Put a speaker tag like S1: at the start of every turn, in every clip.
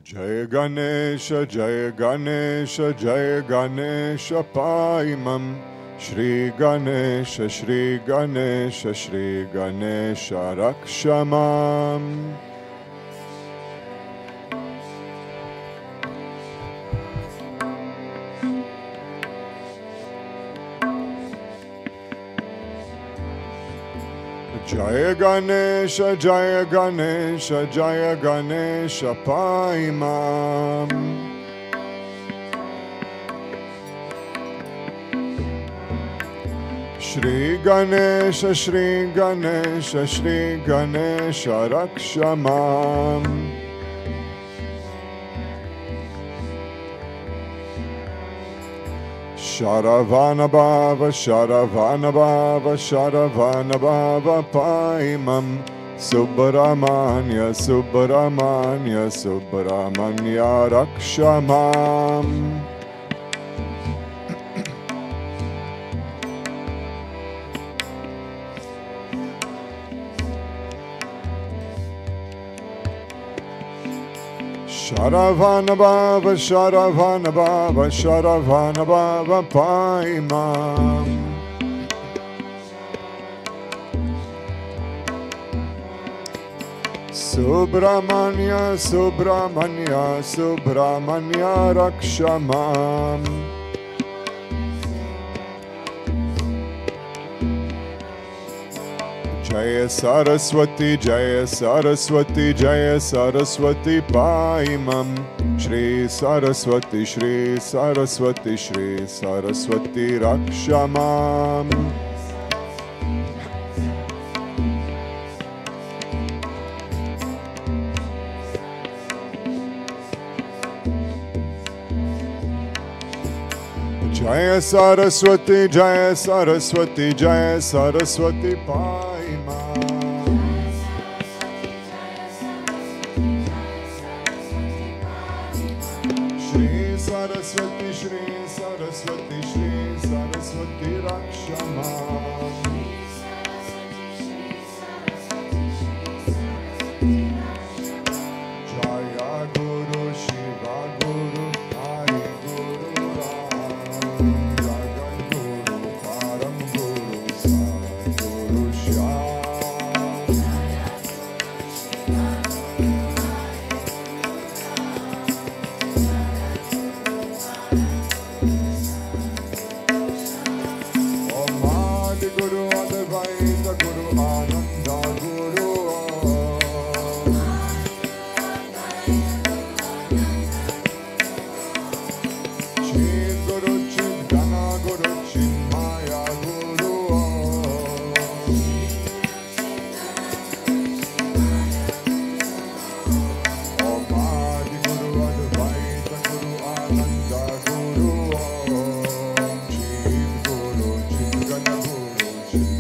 S1: Jai Ganesha, Jai Ganesha, Jai Ganesha Paimam. Shri Ganesha, Shri Ganesha, Shri Ganesha Rakshamam. Jaya Ganesha, Jaya Ganesha, Jaya Ganesha Paimam. Shri Ganesha, Shri Ganesha, Shri Ganesha Rakshamam. Sharavana Bhava, Sharavana Bhava, Sharavana Bhava Paimam. Subramanya, Subramanya, Subramanya Rakshamam. Sharavana Bhava, Sharavana Bhava, Sharavana Bhava Paimam. Subramanya, Subramanya, Subramanya Rakshamam. Jaya Saraswati, Jaya Saraswati, Jaya Saraswati Paimam. Shri Saraswati, Shri Saraswati, Shri Saraswati Rakshamam. Jaya Saraswati, Jaya Saraswati, Jaya Saraswati Paimam. Shri Saraswati, Shri Saraswati, Shri Saraswati Rakshamam. Jaya Guru Shiva Guru Hari Guru Ram. Jagat Guru Param Guru Sadguru Shyam. Om Adi Guru Advaita Guru Ananda Guru Om. Chid Guru Chid Gana Guru Chid Maya Guru Om. Om Adi Guru Advaita Guru Ananda Guru Om. Chid Guru Chid Gana Guru Chid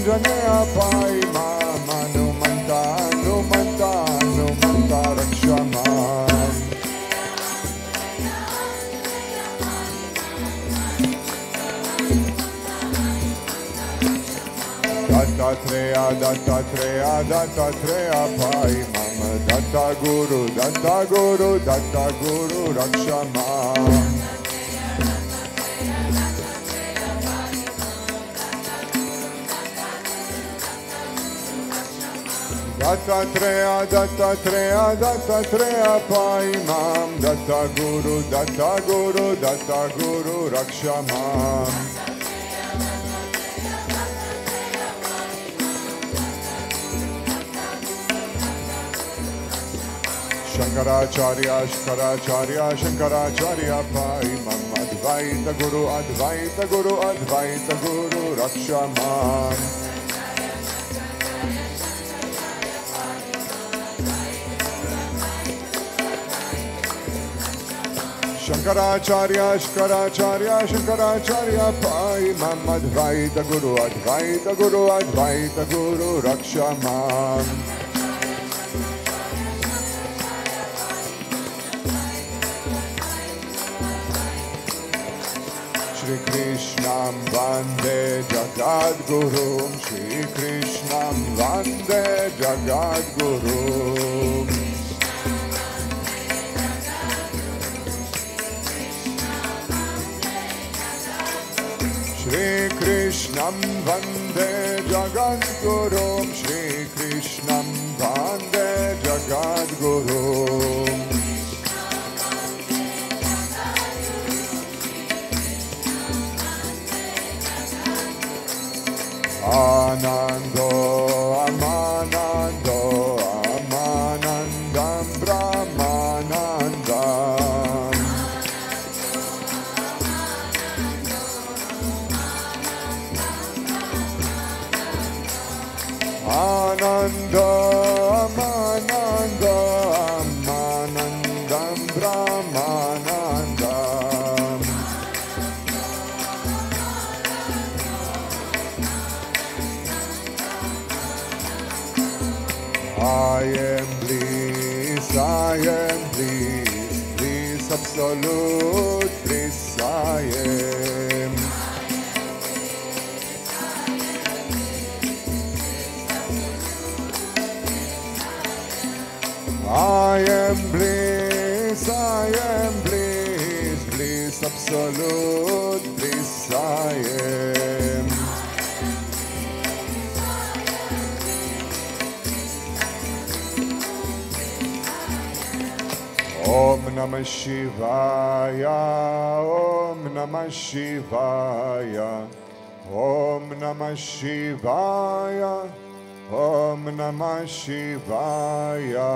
S1: Anjaneya Pai Mam Hanumanta Hanumanta Hanumanta Rakshamam Dattatreya Dattatreya Dattatreya Pai Mam Datta Guru Rakshamam Dattatreya Dattatreya Dattatreya Pai Mam Datta Guru Rakshamam Shankaracharya Pai Mam Advaita Guru Rakshamam Shankaracharya Pai Mam Advaita Guru Rakshamam Shri Krishnam Vande Jagadgurum Shri Krishnam Vande Jagadgurum Shri Krishnam Vande Jagadgurum Shri Krishnam Vande Jagadgurum Anando Amanando Amanandam Brahmanandam Anando Amanando Amanandam Brahmanandam I am bliss, bliss absolute, bliss I am. I am bliss, bliss absolute, bliss I am. Om Namah Shivaya, Om Namah Shivaya, Om Namah Shivaya, Om Namah Shivaya.